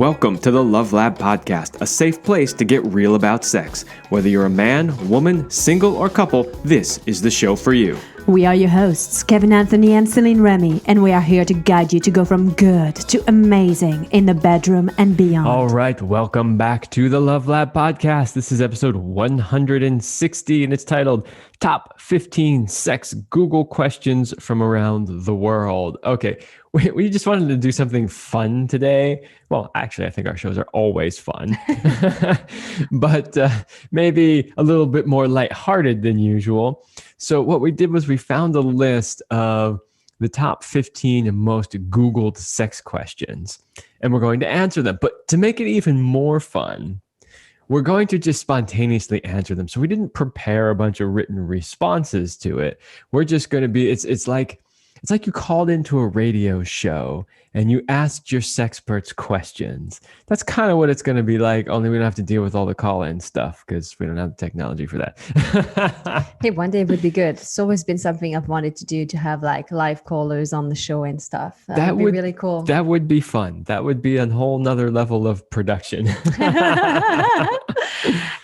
Welcome to the Love Lab Podcast, a safe place to get real about sex. Whether you're a man, woman, single, or couple, this is the show for you. We are your hosts, Kevin Anthony and Céline Remy, and we are here to guide you to go from good to amazing in the bedroom and beyond. All right, welcome back to the Love Lab Podcast. This is episode 160, and it's titled Top 15 Sex Google Questions from Around the World. Okay, we just wanted to do something fun today. Well, actually, I think our shows are always fun, but maybe a little bit more lighthearted than usual. So what we did was we found a list of the top 15 most Googled sex questions, and we're going to answer them. But to make it even more fun, we're going to just spontaneously answer them. So we didn't prepare a bunch of written responses to it. We're just going to be, it's like you called into a radio show and you asked your sexperts questions. That's kind of what it's going to be like, only we don't have to deal with all the call-in stuff because we don't have the technology for that. Hey, one day would be good. It's always been something I've wanted to do, to have like live callers on the show and stuff. That would be really cool. That would be fun. That would be a whole nother level of production.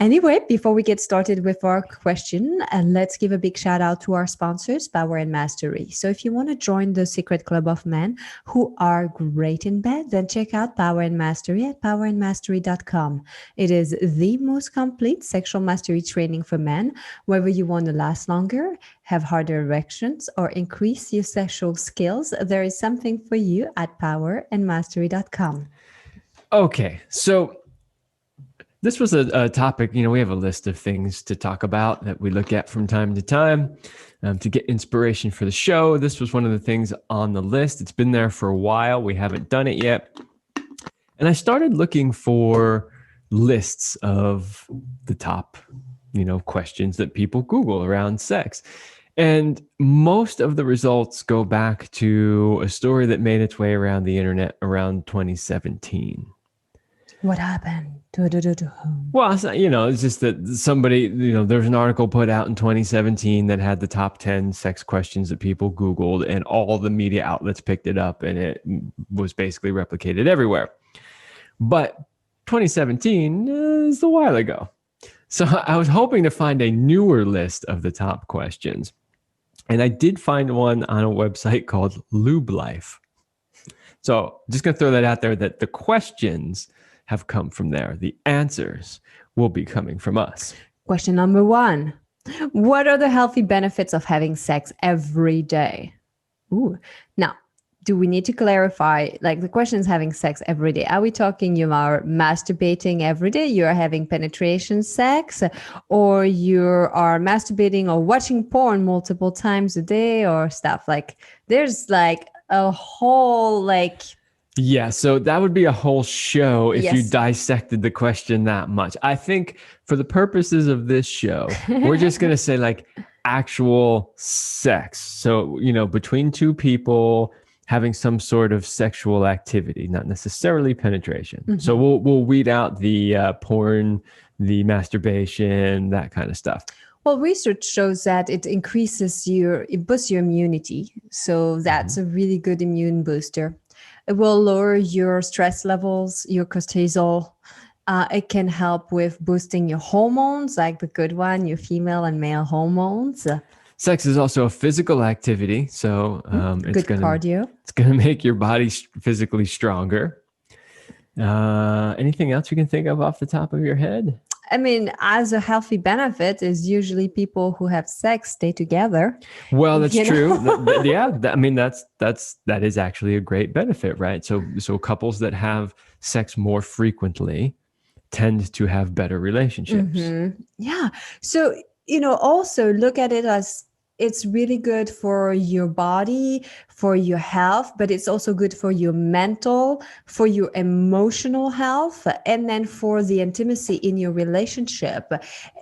Anyway, before we get started with our question, let's give a big shout out to our sponsors, Power and Mastery. So if you want to join the secret club of men who are great in bed, then check out Power and Mastery at powerandmastery.com. It is the most complete sexual mastery training for men. Whether you want to last longer, have harder erections, or increase your sexual skills, there is something for you at powerandmastery.com. Okay, so this was a topic, we have a list of things to talk about that we look at from time to time to get inspiration for the show. This was one of the things on the list. It's been there for a while. We haven't done it yet. And I started looking for lists of the top, questions that people Google around sex. And most of the results go back to a story that made its way around the internet around 2017. What happened? Well, it's just that somebody, there's an article put out in 2017 that had the top 10 sex questions that people Googled, and all the media outlets picked it up, and it was basically replicated everywhere. But 2017 is a while ago. So I was hoping to find a newer list of the top questions. And I did find one on a website called Lube Life. So just going to throw that out there, that the questions have come from there. The answers will be coming from us. Question number 1. What are the healthy benefits of having sex every day? Ooh. Now, do we need to clarify, like the question is having sex every day? Are we talking you are masturbating every day, you are having penetration sex, or you are masturbating or watching porn multiple times a day or stuff? Like there's like a whole Yeah, so that would be a whole show if Yes. you dissected the question that much. I think for the purposes of this show, we're just going to say actual sex. So, between two people having some sort of sexual activity, not necessarily penetration. Mm-hmm. So we'll weed out the porn, the masturbation, that kind of stuff. Well, research shows that it boosts your immunity. So that's a really good immune booster. It will lower your stress levels, your cortisol. It can help with boosting your hormones, like the good one, your female and male hormones. Sex is also a physical activity, so good cardio. It's going to make your body physically stronger. Anything else you can think of off the top of your head? I mean, as a healthy benefit is usually people who have sex stay together. Well, that's true. That is actually a great benefit, right? So couples that have sex more frequently tend to have better relationships. Mm-hmm. Yeah. So, also look at it as it's really good for your body, for your health, but it's also good for your mental, for your emotional health, and then for the intimacy in your relationship.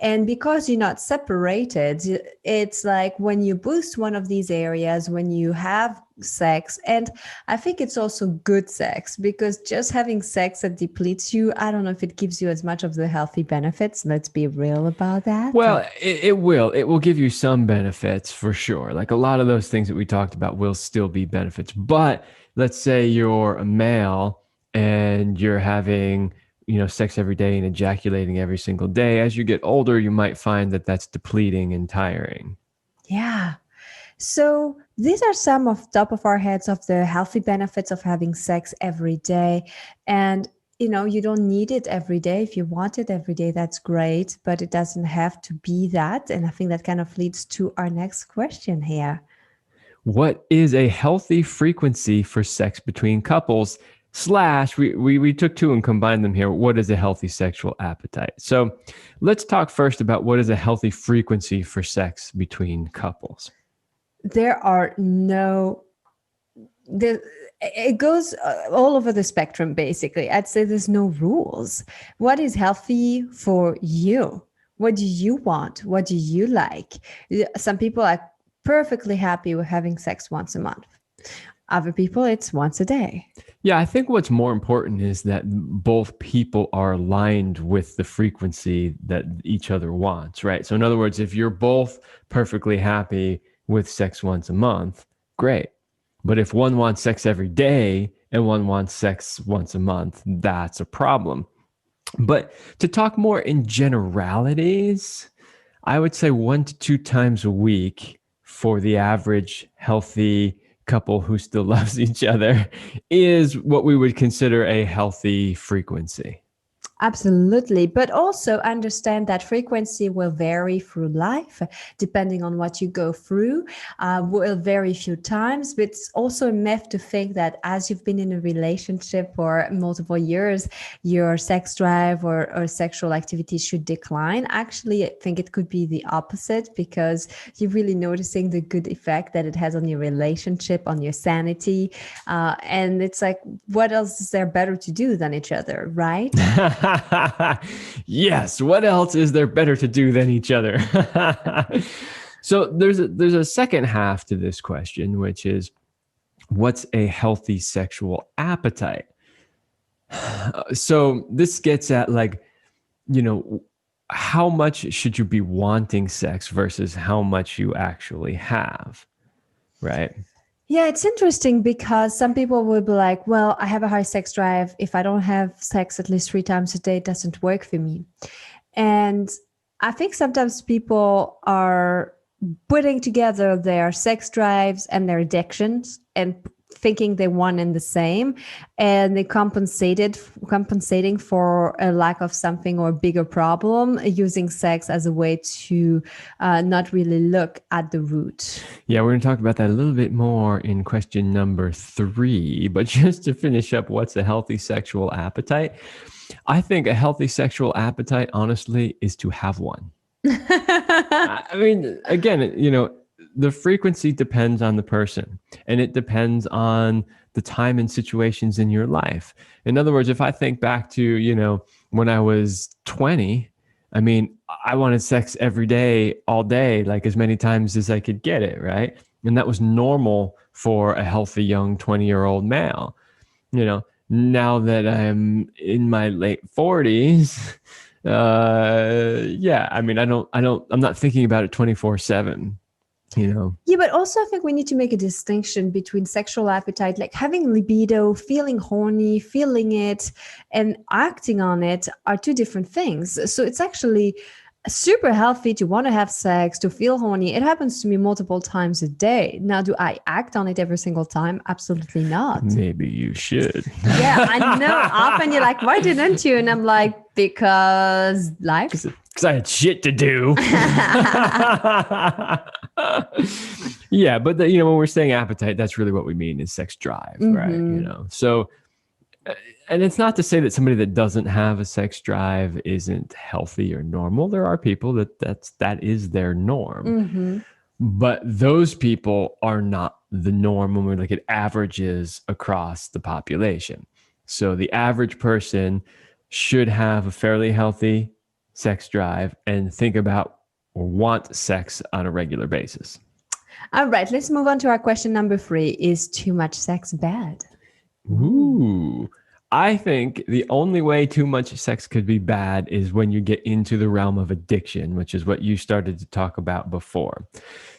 And because you're not separated, it's like when you boost one of these areas, when you have sex, and I think it's also good sex, because just having sex that depletes you, I don't know if it gives you as much of the healthy benefits. Let's be real about that. Well, it will give you some benefits for sure. Like a lot of those things that we talked about will still be benefits. But let's say you're a male and you're having, sex every day and ejaculating every single day, as you get older, you might find that that's depleting and tiring. Yeah. So these are some of top of our heads of the healthy benefits of having sex every day. And you don't need it every day. If you want it every day, that's great, but it doesn't have to be that. And I think that kind of leads to our next question here. What is a healthy frequency for sex between couples? Slash, we took two and combined them here. What is a healthy sexual appetite? So let's talk first about what is a healthy frequency for sex between couples. There are it goes all over the spectrum, basically. I'd say there's no rules. What is healthy for you? What do you want? What do you like? Some people are perfectly happy with having sex once a month. Other people, it's once a day. Yeah, I think what's more important is that both people are aligned with the frequency that each other wants, right? So in other words, if you're both perfectly happy with sex once a month, great. But if one wants sex every day and one wants sex once a month, that's a problem. But to talk more in generalities, I would say 1 to 2 times a week for the average healthy couple who still loves each other is what we would consider a healthy frequency. Absolutely. But also understand that frequency will vary through life, depending on what you go through, will vary a few times. But it's also a myth to think that as you've been in a relationship for multiple years, your sex drive or sexual activity should decline. Actually, I think it could be the opposite, because you're really noticing the good effect that it has on your relationship, on your sanity. And it's like, what else is there better to do than each other, right? Yes. What else is there better to do than each other? So there's a second half to this question, which is, what's a healthy sexual appetite? So this gets at how much should you be wanting sex versus how much you actually have, right? Yeah, it's interesting because some people will be like, well, I have a high sex drive. If I don't have sex at least 3 times a day, it doesn't work for me. And I think sometimes people are putting together their sex drives and their addictions and thinking they one and the same, and they compensating for a lack of something or a bigger problem, using sex as a way to not really look at the root. Yeah, we're going to talk about that a little bit more in question number 3. But just to finish up, what's a healthy sexual appetite? I think a healthy sexual appetite, honestly, is to have one. I mean, again, the frequency depends on the person, and it depends on the time and situations in your life. In other words, if I think back to, when I was 20, I mean, I wanted sex every day, all day, like as many times as I could get it, right? And that was normal for a healthy young 20-year-old male. Now that I'm in my late 40s, yeah, I mean, I'm not thinking about it 24/7. Yeah, but also I think we need to make a distinction between sexual appetite, like having libido, feeling horny, feeling it, and acting on it are 2 different things. So it's actually super healthy to want to have sex, to feel horny. It happens to me multiple times a day. Now, do I act on it every single time? Absolutely not. Maybe you should. Yeah, I know. Often you're like, why didn't you? And I'm like, because life. Because I had shit to do. Yeah, but when we're saying appetite, that's really what we mean is sex drive, right? So, and it's not to say that somebody that doesn't have a sex drive isn't healthy or normal. There are people that is their norm. But those people are not the norm when we look at averages across the population. So the average person should have a fairly healthy sex drive and think about or want sex on a regular basis. All right, let's move on to our question number 3. Is too much sex bad? Ooh. I think the only way too much sex could be bad is when you get into the realm of addiction, which is what you started to talk about before.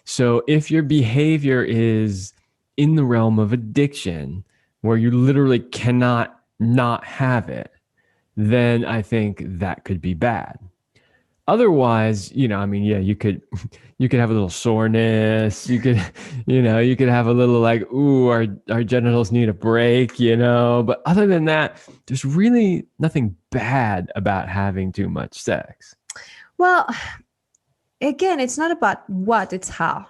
So if your behavior is in the realm of addiction, where you literally cannot not have it, then I think that could be bad. Otherwise, I mean, yeah, you could have a little soreness. You could, you could have a little like, ooh, our genitals need a break, But other than that, there's really nothing bad about having too much sex. Well, again, it's not about what, it's how.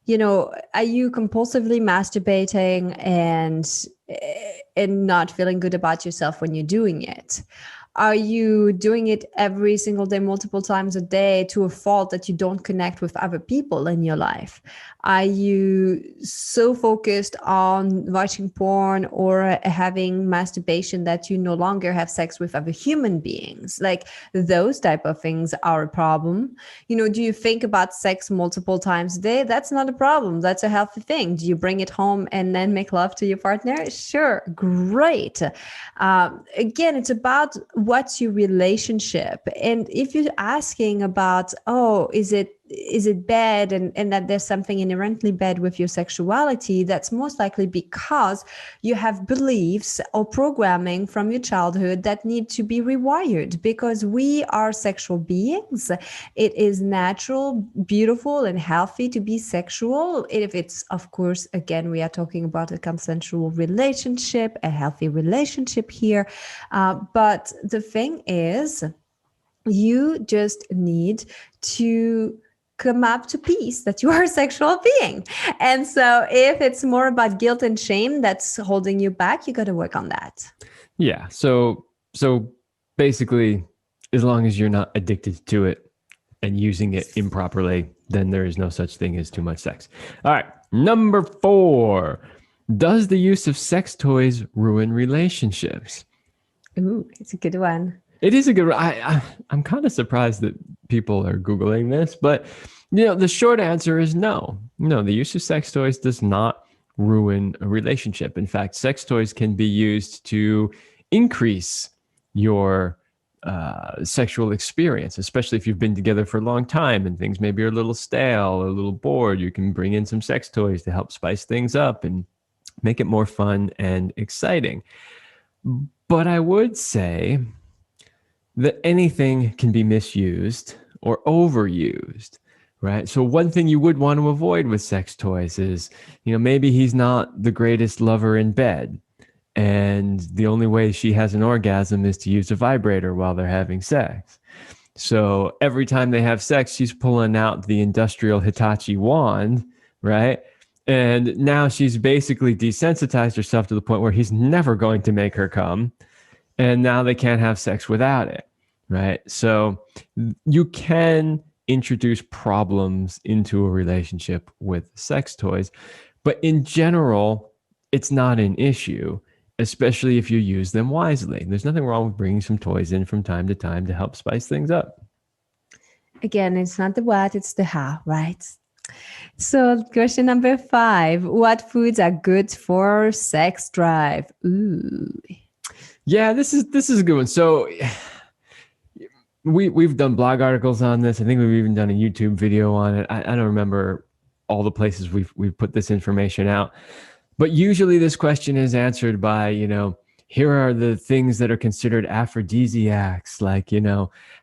Are you compulsively masturbating and not feeling good about yourself when you're doing it? Are you doing it every single day, multiple times a day to a fault that you don't connect with other people in your life? Are you so focused on watching porn or having masturbation that you no longer have sex with other human beings? Like those type of things are a problem. Do you think about sex multiple times a day? That's not a problem. That's a healthy thing. Do you bring it home and then make love to your partner? Sure. Great. Again, it's about what's your relationship. And if you're asking about, oh, is it bad and that there's something inherently bad with your sexuality, that's most likely because you have beliefs or programming from your childhood that need to be rewired, because we are sexual beings. It is natural, beautiful, and healthy to be sexual. If it's, of course, again, we are talking about a consensual relationship, a healthy relationship here. But the thing is, you just need to come up to peace that you are a sexual being. And so if it's more about guilt and shame that's holding you back, you got to work on that. Yeah. So basically, as long as you're not addicted to it and using it improperly, then there is no such thing as too much sex. All right. Number 4, does the use of sex toys ruin relationships? Ooh, it's a good one. It is a good one. I'm kind of surprised that people are Googling this, but the short answer is no. No, the use of sex toys does not ruin a relationship. In fact, sex toys can be used to increase your sexual experience, especially if you've been together for a long time and things maybe are a little stale or a little bored. You can bring in some sex toys to help spice things up and make it more fun and exciting. But I would say that anything can be misused or overused, right? So one thing you would want to avoid with sex toys is, maybe he's not the greatest lover in bed, and the only way she has an orgasm is to use a vibrator while they're having sex. So every time they have sex, she's pulling out the industrial Hitachi wand, right? And now she's basically desensitized herself to the point where he's never going to make her come. And now they can't have sex without it, right? So you can introduce problems into a relationship with sex toys, but in general, it's not an issue, especially if you use them wisely. There's nothing wrong with bringing some toys in from time to time to help spice things up. Again, it's not the what, it's the how, right? So question number 5, what foods are good for sex drive? Ooh. Yeah, this is a good one. So we've done blog articles on this. I think we've even done a YouTube video on it. I don't remember all the places we've put this information out. But usually this question is answered by, here are the things that are considered aphrodisiacs, like,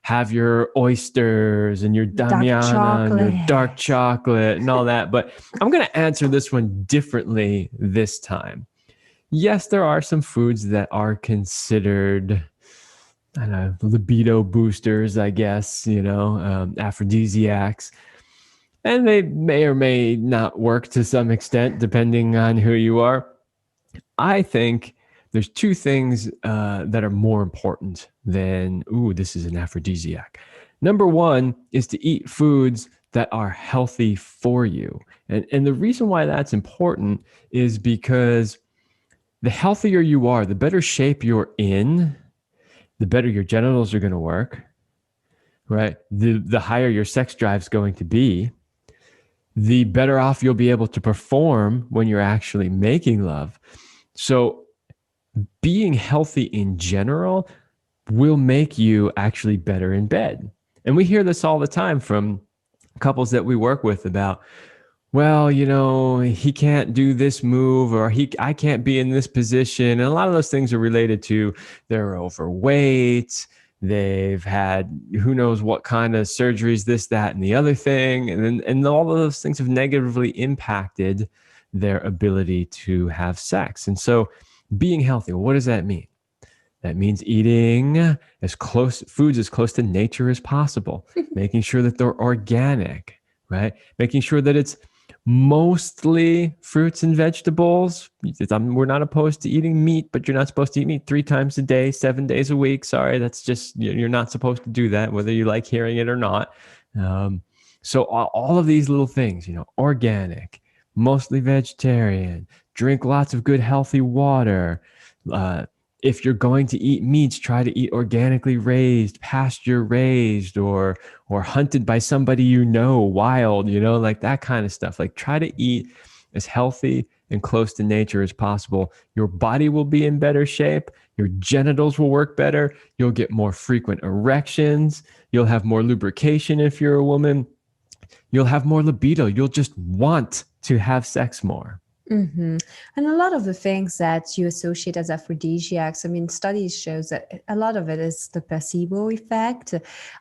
have your oysters and your damiana and your dark chocolate and all that. But I'm going to answer this one differently this time. Yes, there are some foods that are considered, I don't know, libido boosters, I guess, aphrodisiacs. And they may or may not work to some extent, depending on who you are. I think there's 2 things that are more important than, this is an aphrodisiac. Number 1 is to eat foods that are healthy for you. And the reason why that's important is because the healthier you are, the better shape you're in, the better your genitals are going to work, right? The higher your sex drive is going to be, the better off you'll be able to perform when you're actually making love. So being healthy in general will make you actually better in bed. And we hear this all the time from couples that we work with about, well, he can't do this move, or I can't be in this position. And a lot of those things are related to they're overweight. They've had who knows what kind of surgeries, this, that, and the other thing. And all of those things have negatively impacted their ability to have sex. And so being healthy, what does that mean? That means eating foods as close to nature as possible, making sure that they're organic, right? Making sure that it's mostly fruits and vegetables. We're not opposed to eating meat, but you're not supposed to eat meat 3 times a day, 7 days a week. Sorry, that's just, you're not supposed to do that, whether you like hearing it or not. So all of these little things, organic, mostly vegetarian, drink lots of good, healthy water. If you're going to eat meats, try to eat organically raised, pasture raised, or hunted by somebody wild, like that kind of stuff. Like try to eat as healthy and close to nature as possible. Your body will be in better shape. Your genitals will work better. You'll get more frequent erections. You'll have more lubrication if you're a woman. You'll have more libido. You'll just want to have sex more. Mm-hmm. And a lot of the things that you associate as aphrodisiacs, I mean, studies shows that a lot of it is the placebo effect.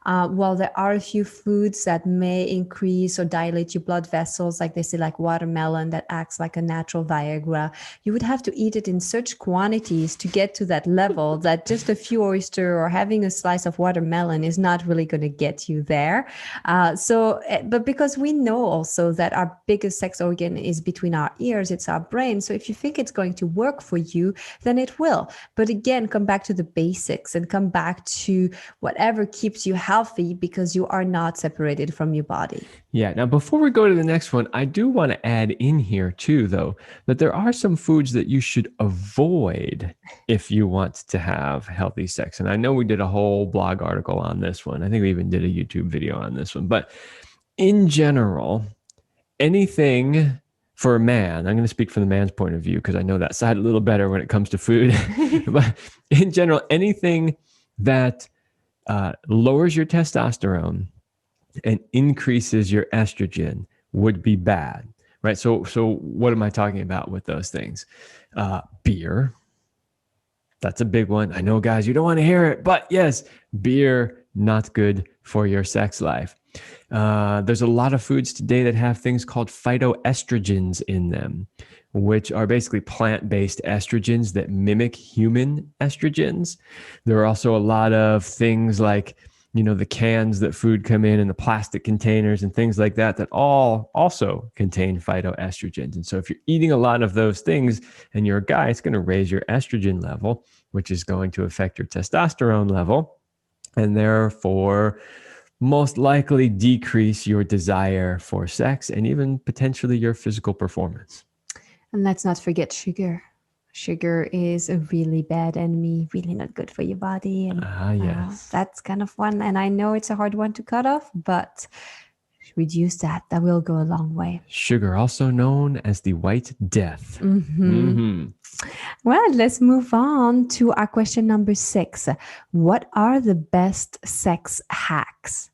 While there are a few foods that may increase or dilate your blood vessels, like they say, like watermelon that acts like a natural Viagra, you would have to eat it in such quantities to get to that level that just a few oyster or having a slice of watermelon is not really going to get you there. But because we know also that our biggest sex organ is between our ears, it's our brain. So if you think it's going to work for you, then it will. But again, come back to the basics and come back to whatever keeps you healthy, because you are not separated from your body. Yeah. Now, before we go to the next one, I do want to add in here too, though, that there are some foods that you should avoid if you want to have healthy sex. And I know we did a whole blog article on this one. I think we even did a YouTube video on this one. But in general, anything for a man, I'm going to speak from the man's point of view because I know that side a little better when it comes to food. But in general, anything that lowers your testosterone and increases your estrogen would be bad, right? So what am I talking about with those things? Beer. That's a big one. I know, guys, you don't want to hear it, but yes, beer, not good for your sex life. There's a lot of foods today that have things called phytoestrogens in them, which are basically plant-based estrogens that mimic human estrogens. There are also a lot of things like, the cans that food come in and the plastic containers and things like that, that all also contain phytoestrogens. And so if you're eating a lot of those things and you're a guy, it's going to raise your estrogen level, which is going to affect your testosterone level, and therefore most likely decrease your desire for sex and even potentially your physical performance. And let's not forget sugar. Sugar is a really bad enemy, really not good for your body. And yes. That's kind of one. And I know it's a hard one to cut off, but reduce that. That will go a long way. Sugar, also known as the white death. Well, let's move on to our question number 6. What are the best sex hacks?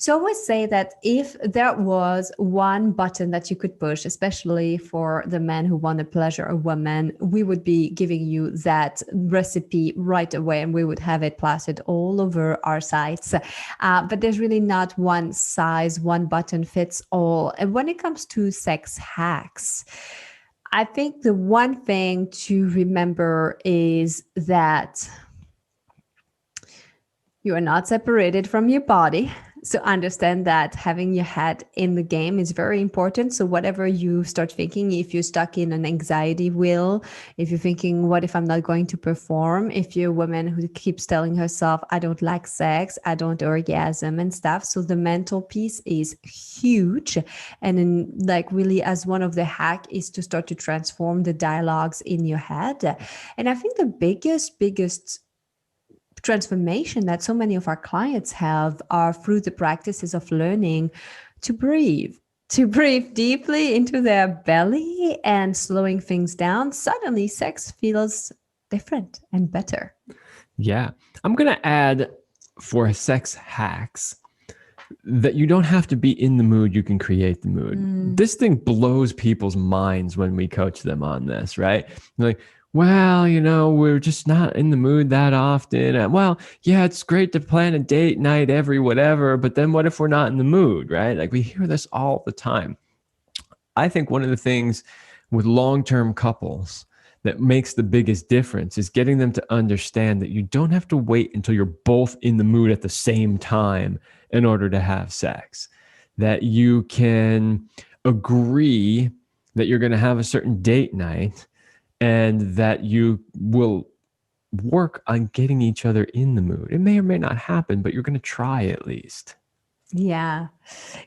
So I always say that if there was one button that you could push, especially for the men who want to pleasure a woman, we would be giving you that recipe right away and we would have it plastered all over our sites. But there's really not one size, one button fits all. And when it comes to sex hacks, I think the one thing to remember is that you are not separated from your body. So understand that having your head in the game is very important. So whatever you start thinking, if you're stuck in an anxiety wheel, if you're thinking, what if I'm not going to perform? If you're a woman who keeps telling herself, I don't like sex, I don't orgasm and stuff. So the mental piece is huge. And really as one of the hack is to start to transform the dialogues in your head. And I think the biggest transformation that so many of our clients have are through the practices of learning to breathe deeply into their belly and slowing things down. Suddenly sex feels different and better. Yeah. I'm going to add for sex hacks that you don't have to be in the mood, you can create the mood. This thing blows people's minds when we coach them on this, right? They're like, well, we're just not in the mood that often. Well, yeah, it's great to plan a date night every whatever, but then what if we're not in the mood, right? Like we hear this all the time. I think one of the things with long-term couples that makes the biggest difference is getting them to understand that you don't have to wait until you're both in the mood at the same time in order to have sex. That you can agree that you're going to have a certain date night and that you will work on getting each other in the mood. It may or may not happen, but you're going to try at least. Yeah.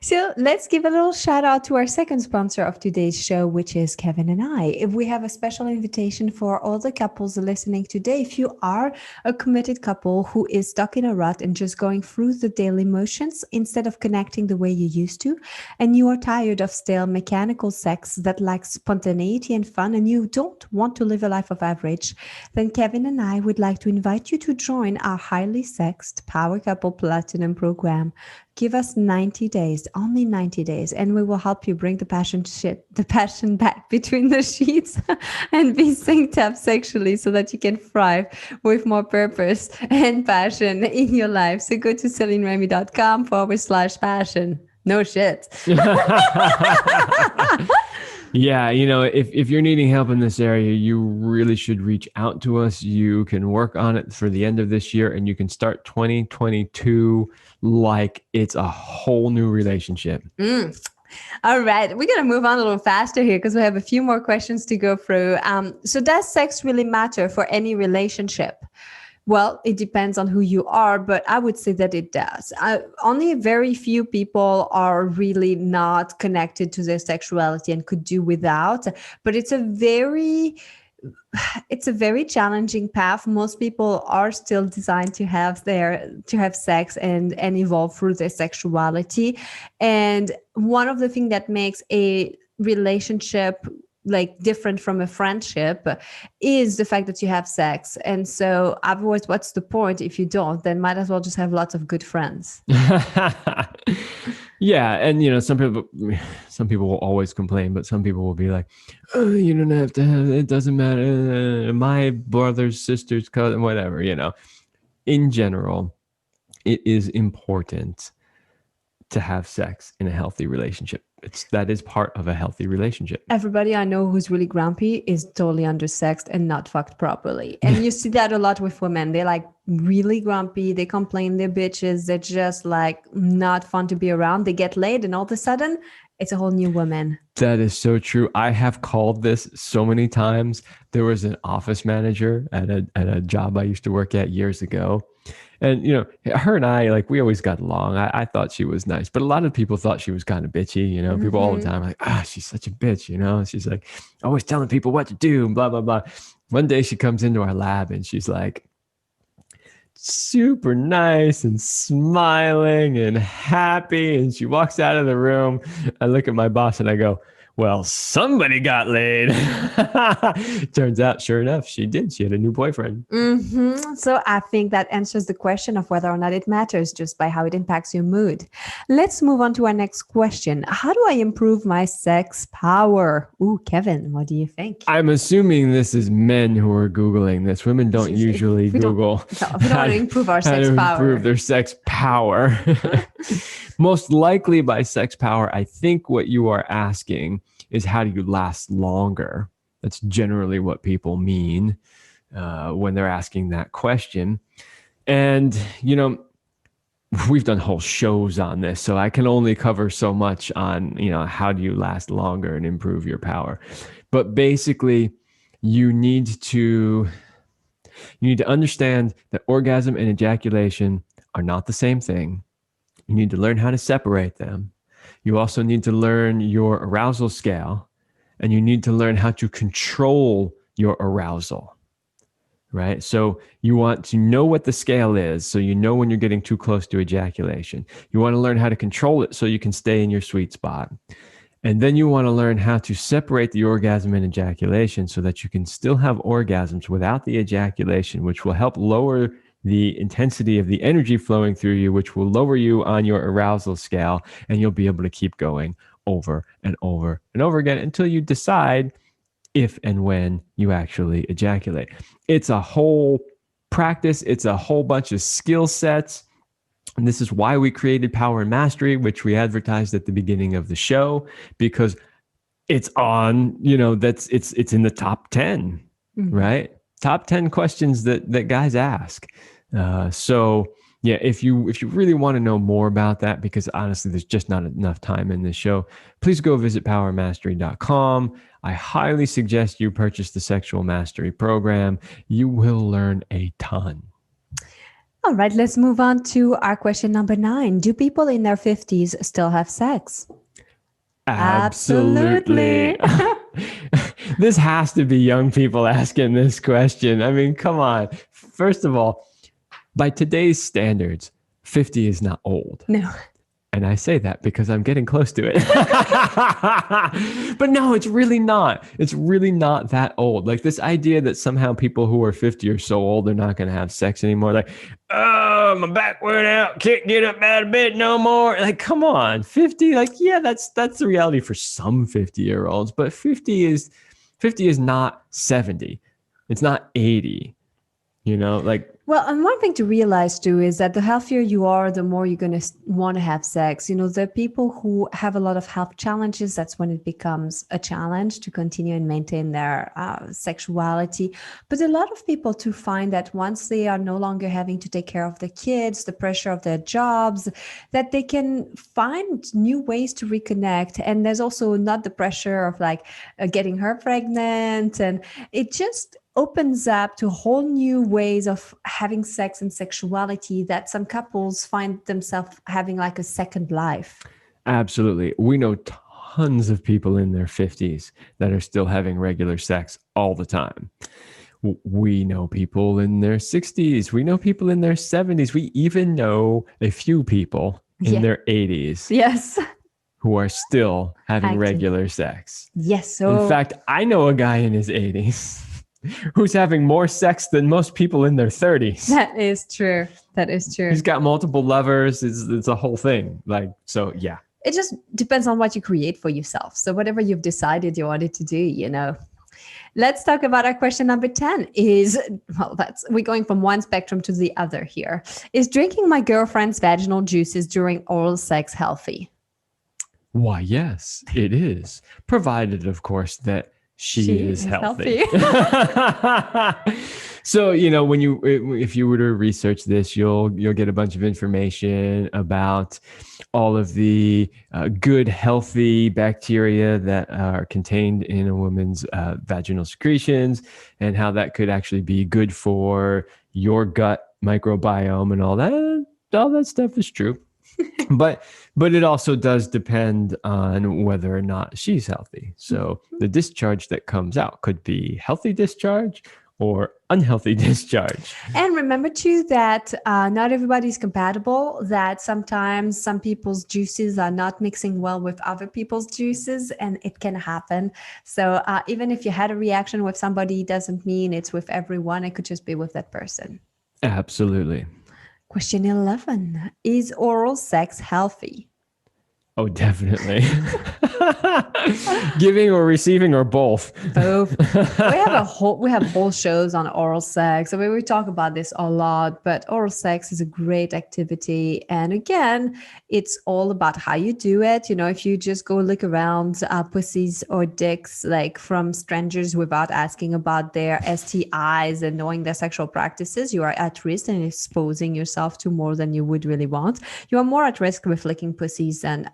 So let's give a little shout out to our second sponsor of today's show, which is Kevin and I. If we have a special invitation for all the couples listening today, if you are a committed couple who is stuck in a rut and just going through the daily motions instead of connecting the way you used to, and you are tired of stale mechanical sex that lacks spontaneity and fun, and you don't want to live a life of average, then Kevin and I would like to invite you to join our highly sexed Power Couple Platinum program. Give us 90 days, only 90 days, and we will help you bring the passion back between the sheets and be synced up sexually so that you can thrive with more purpose and passion in your life. So go to CelineRemy.com/passion. No shit. Yeah, if you're needing help in this area, you really should reach out to us. You can work on it for the end of this year, and you can start 2022 like it's a whole new relationship. All right, we're going to move on a little faster here because we have a few more questions to go through. So does sex really matter for any relationship? Well, it depends on who you are, but I would say that it does. Only very few people are really not connected to their sexuality and could do without, but it's a very challenging path. Most people are still designed to have sex and evolve through their sexuality. And one of the things that makes a relationship like different from a friendship is the fact that you have sex. And so otherwise, what's the point if you don't? Then might as well just have lots of good friends. Yeah. And some people will always complain, but some people will be like, oh, you don't have to have it, doesn't matter, my brother's sister's cousin, whatever. In general, it is important to have sex in a healthy relationship. That is part of a healthy relationship. Everybody I know who's really grumpy is totally undersexed and not fucked properly. And you see that a lot with women. They're like really grumpy. They complain, they're bitches. They're just like not fun to be around. They get laid and all of a sudden it's a whole new woman. That is so true. I have called this so many times. There was an office manager at a job I used to work at years ago. And, her and I, like, we always got along. I thought she was nice, but a lot of people thought she was kind of bitchy. People all the time are like, she's such a bitch. She's like always telling people what to do, blah, blah, blah. One day she comes into our lab and she's like super nice and smiling and happy. And she walks out of the room. I look at my boss and I go, well, somebody got laid. Turns out, sure enough, she did. She had a new boyfriend. So I think that answers the question of whether or not it matters just by how it impacts your mood. Let's move on to our next question. How do I improve my sex power? Ooh, Kevin, what do you think? I'm assuming this is men who are Googling this. Women don't usually Google. We don't want to improve our sex power. Improve their sex power. Most likely by sex power, I think what you are asking is how do you last longer? That's generally what people mean when they're asking that question. And, we've done whole shows on this, so I can only cover so much on, how do you last longer and improve your power. But basically, you need to understand that orgasm and ejaculation are not the same thing. You need to learn how to separate them. You also need to learn your arousal scale, and you need to learn how to control your arousal, right? So you want to know what the scale is, so you know when you're getting too close to ejaculation. You want to learn how to control it so you can stay in your sweet spot. And then you want to learn how to separate the orgasm and ejaculation so that you can still have orgasms without the ejaculation, which will help lower the intensity of the energy flowing through you, which will lower you on your arousal scale, and you'll be able to keep going over and over and over again until you decide if and when you actually ejaculate. It's a whole practice. It's a whole bunch of skill sets. And this is why we created Power and Mastery, which we advertised at the beginning of the show, because it's on, it's in the top 10, right? Top 10 questions that guys ask. So yeah, if you really want to know more about that, because honestly, there's just not enough time in this show, please go visit powermastery.com. I highly suggest you purchase the Sexual Mastery Program. You will learn a ton. All right, let's move on to our question number 9. Do people in their 50s still have sex? Absolutely. This has to be young people asking this question. I mean, come on. First of all, by today's standards, 50 is not old. No. And I say that because I'm getting close to it. But no, it's really not. It's really not that old. Like this idea that somehow people who are 50 are so old, they're not going to have sex anymore. Like, oh, my back went out. Can't get up out of bed no more. Like, come on, 50. Like, yeah, that's the reality for some 50-year-olds. But 50 is not 70. It's not 80. Well, and one thing to realize too is that the healthier you are, the more you're going to want to have sex. There are people who have a lot of health challenges. That's when it becomes a challenge to continue and maintain their sexuality. But a lot of people too find that once they are no longer having to take care of the kids, the pressure of their jobs, that they can find new ways to reconnect. And there's also not the pressure of getting her pregnant. And it just opens up to whole new ways of having sex and sexuality that some couples find themselves having like a second life. Absolutely. We know tons of people in their 50s that are still having regular sex all the time. We know people in their 60s. We know people in their 70s. We even know a few people in their 80s. Yes. Who are still having regular sex. Yes. So in fact, I know a guy in his 80s who's having more sex than most people in their 30s. That is true. He's got multiple lovers. It's a whole thing. So yeah. It just depends on what you create for yourself. So whatever you've decided you wanted to do, Let's talk about our question number 10 we're going from one spectrum to the other here. Is drinking my girlfriend's vaginal juices during oral sex healthy? Why, yes, it is. Provided, of course, that she is healthy. So, if you were to research this, you'll get a bunch of information about all of the good, healthy bacteria that are contained in a woman's vaginal secretions and how that could actually be good for your gut microbiome and all that. All that stuff is true. But it also does depend on whether or not she's healthy. So the discharge that comes out could be healthy discharge or unhealthy discharge. And remember too that not everybody's compatible, that sometimes some people's juices are not mixing well with other people's juices, and it can happen. So even if you had a reaction with somebody, doesn't mean it's with everyone. It could just be with that person. Absolutely. Question 11. Is oral sex healthy? Oh, definitely. Giving or receiving or both? Both. We have whole shows on oral sex. I mean, we talk about this a lot, but oral sex is a great activity. And again, it's all about how you do it. If you just go look around pussies or dicks, from strangers without asking about their STIs and knowing their sexual practices, you are at risk and exposing yourself to more than you would really want. You are more at risk with licking pussies and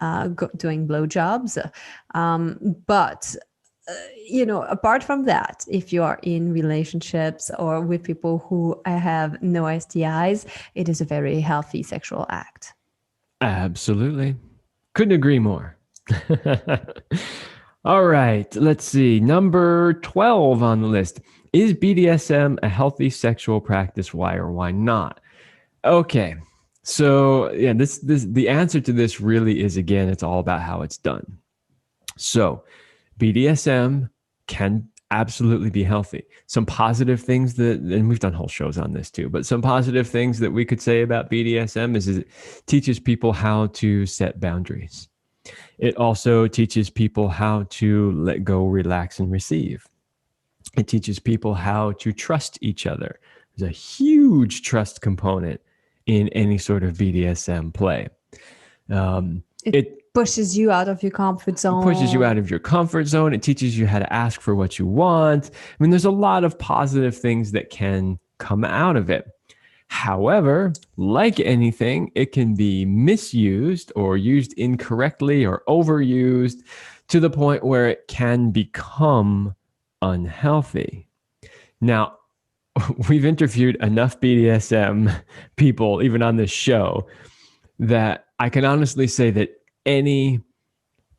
doing blowjobs. But apart from that, if you are in relationships or with people who have no STIs, it is a very healthy sexual act. Absolutely. Couldn't agree more. All right. Let's see. Number 12 on the list. Is BDSM a healthy sexual practice? Why or why not? Okay. So yeah, the answer to this really is, again, it's all about how it's done. So BDSM can absolutely be healthy. Some positive things that, and we've done whole shows on this too, but some positive things that we could say about BDSM is it teaches people how to set boundaries. It also teaches people how to let go, relax, and receive. It teaches people how to trust each other. There's a huge trust component in any sort of BDSM play. It pushes you out of your comfort zone. Pushes you out of your comfort zone. It teaches you how to ask for what you want. I mean, there's a lot of positive things that can come out of it. However, like anything, it can be misused or used incorrectly or overused to the point where it can become unhealthy. Now, we've interviewed enough BDSM people, even on this show, that I can honestly say that any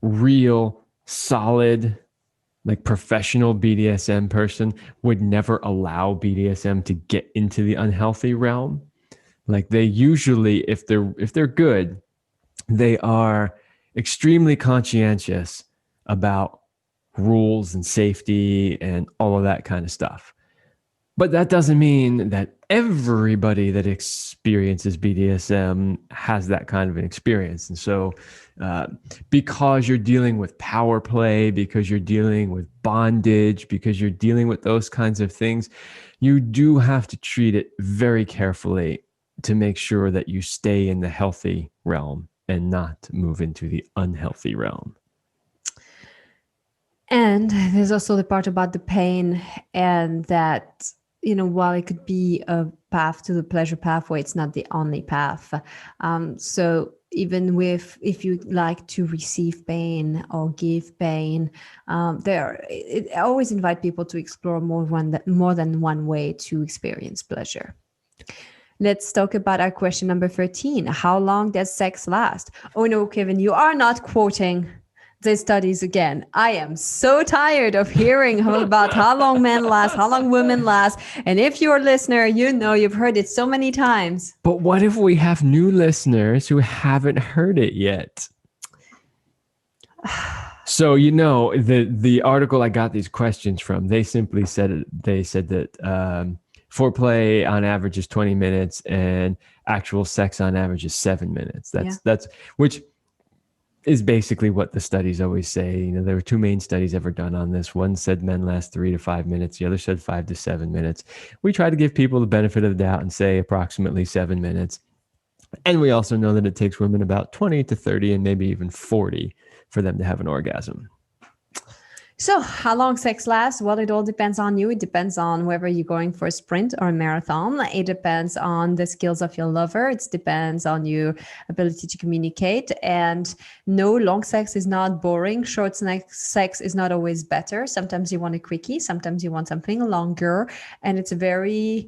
real solid, like professional BDSM person would never allow BDSM to get into the unhealthy realm. Like they usually, if they're good, they are extremely conscientious about rules and safety and all of that kind of stuff. But that doesn't mean that everybody that experiences BDSM has that kind of an experience. And so because you're dealing with power play, because you're dealing with bondage, because you're dealing with those kinds of things, you do have to treat it very carefully to make sure that you stay in the healthy realm and not move into the unhealthy realm. And there's also the part about the pain, and that, you know, while it could be a path to the pleasure pathway, it's not the only path. So even if you like to receive pain or give pain, I always invite people to explore more than one way to experience pleasure. Let's talk about our question number 13. How long does sex last? Oh no, Kevin, you are not quoting the studies again. I am so tired of hearing about how long men last, how long women last. And if you're a listener, you know you've heard it so many times. But what if we have new listeners who haven't heard it yet? So, you know, the article I got these questions from, they simply said that foreplay on average is 20 minutes and actual sex on average is 7 minutes. That's which is basically what the studies always say. You know, there were two main studies ever done on this. One said men last 3 to 5 minutes. The other said 5 to 7 minutes. We try to give people the benefit of the doubt and say approximately 7 minutes. And we also know that it takes women about 20 to 30 and maybe even 40 for them to have an orgasm. So how long sex lasts? Well, it all depends on you. It depends on whether you're going for a sprint or a marathon. It depends on the skills of your lover. It depends on your ability to communicate. And no, long sex is not boring. Short sex is not always better. Sometimes you want a quickie. Sometimes you want something longer. And it's very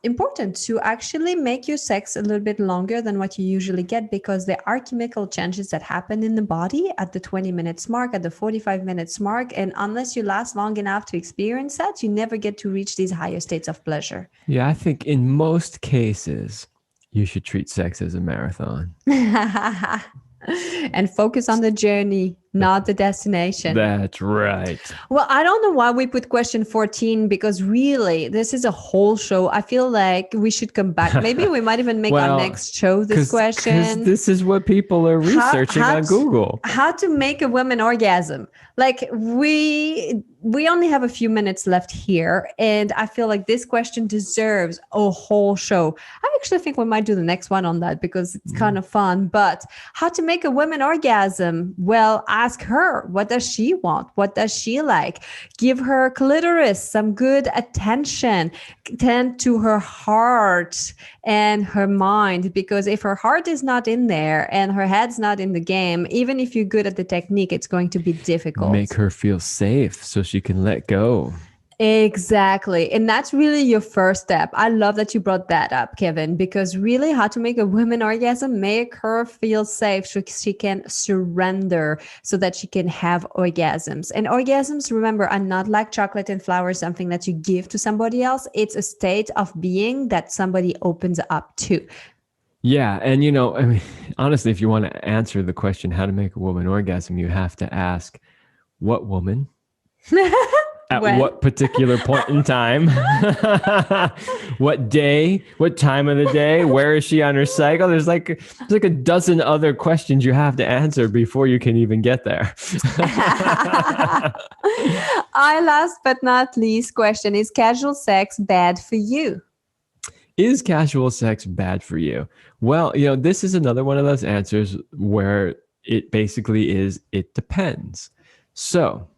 important to actually make your sex a little bit longer than what you usually get, because there are chemical changes that happen in the body at the 20 minutes mark, at the 45 minutes mark. And unless you last long enough to experience that, you never get to reach these higher states of pleasure. Yeah, I think in most cases, you should treat sex as a marathon. And focus on the journey, not the destination. That's right. Well, I don't know why we put question 14, because really this is a whole show. I feel like we should come back. Maybe we might even make our next show this question. Because this is what people are researching on Google. How to make a woman orgasm. Like we only have a few minutes left here, and I feel like this question deserves a whole show. I actually think we might do the next one on that because it's kind of fun. But how to make a woman orgasm? Well, ask her, what does she want? What does she like? Give her clitoris some good attention. Tend to her heart and her mind, because if her heart is not in there and her head's not in the game, even if you're good at the technique, it's going to be difficult. Make her feel safe so she can let go. Exactly. And that's really your first step. I love that you brought that up, Kevin, because really how to make a woman orgasm, make her feel safe so she can surrender, so that she can have orgasms. And orgasms, remember, are not like chocolate and flowers, something that you give to somebody else. It's a state of being that somebody opens up to. Yeah. And, you know, I mean, honestly, if you want to answer the question, how to make a woman orgasm, you have to ask, what woman? At When? what particular point in time? What day? What time of the day? Where is she on her cycle? There's like a dozen other questions you have to answer before you can even get there. Our last but not least question, is casual sex bad for you? Is casual sex bad for you? Well, this is another one of those answers where it basically is, it depends. So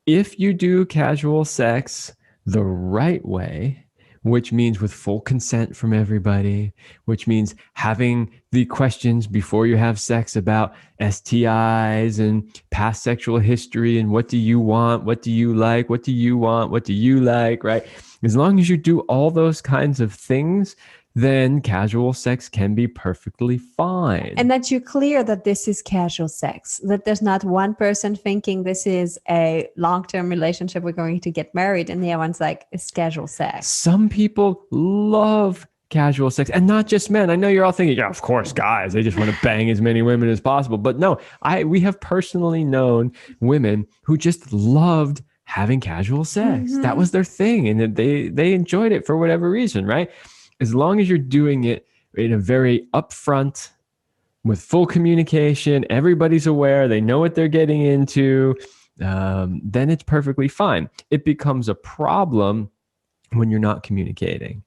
if you do casual sex the right way, which means with full consent from everybody, which means having the questions before you have sex about STIs and past sexual history and what do you want, what do you like, what do you want, what do you like, right? As long as you do all those kinds of things, then casual sex can be perfectly fine. And that you're clear that this is casual sex, that there's not one person thinking this is a long-term relationship, we're going to get married, and the other one's like, it's casual sex. Some people love casual sex, and not just men. I know you're all thinking, yeah, of course, guys, they just want to bang as many women as possible. But no, we have personally known women who just loved having casual sex. That was their thing, and they enjoyed it for whatever reason, right? As long as you're doing it in a very upfront, with full communication, everybody's aware, they know what they're getting into, then it's perfectly fine. It becomes a problem when you're not communicating,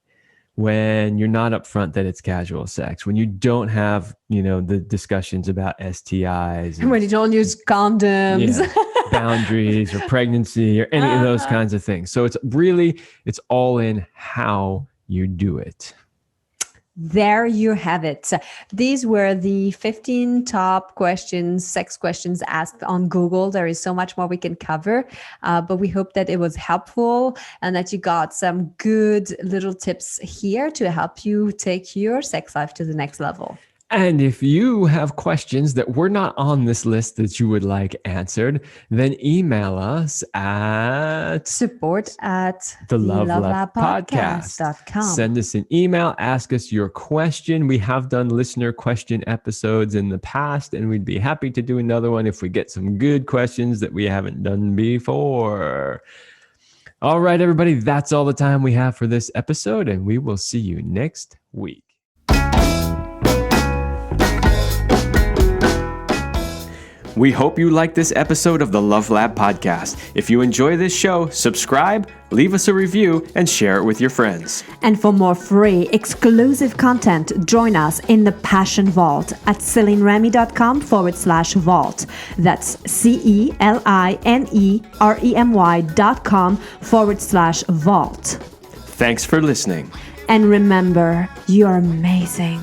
when you're not upfront that it's casual sex, when you don't have, the discussions about STIs. And when you don't use condoms. Boundaries or pregnancy or any of those kinds of things. So it's all in how you do it. There you have it. These were the 15 top questions, sex questions asked on Google. There is so much more we can cover, but we hope that it was helpful and that you got some good little tips here to help you take your sex life to the next level. And if you have questions that were not on this list that you would like answered, then email us at support@thelovelabpodcast.com. Send us an email, ask us your question. We have done listener question episodes in the past, and we'd be happy to do another one if we get some good questions that we haven't done before. All right, everybody, that's all the time we have for this episode, and we will see you next week. We hope you liked this episode of the Love Lab podcast. If you enjoy this show, subscribe, leave us a review, and share it with your friends. And for more free, exclusive content, join us in the Passion Vault at CelineRemy.com/vault. That's CelineRemy.com/vault. Thanks for listening. And remember, you're amazing.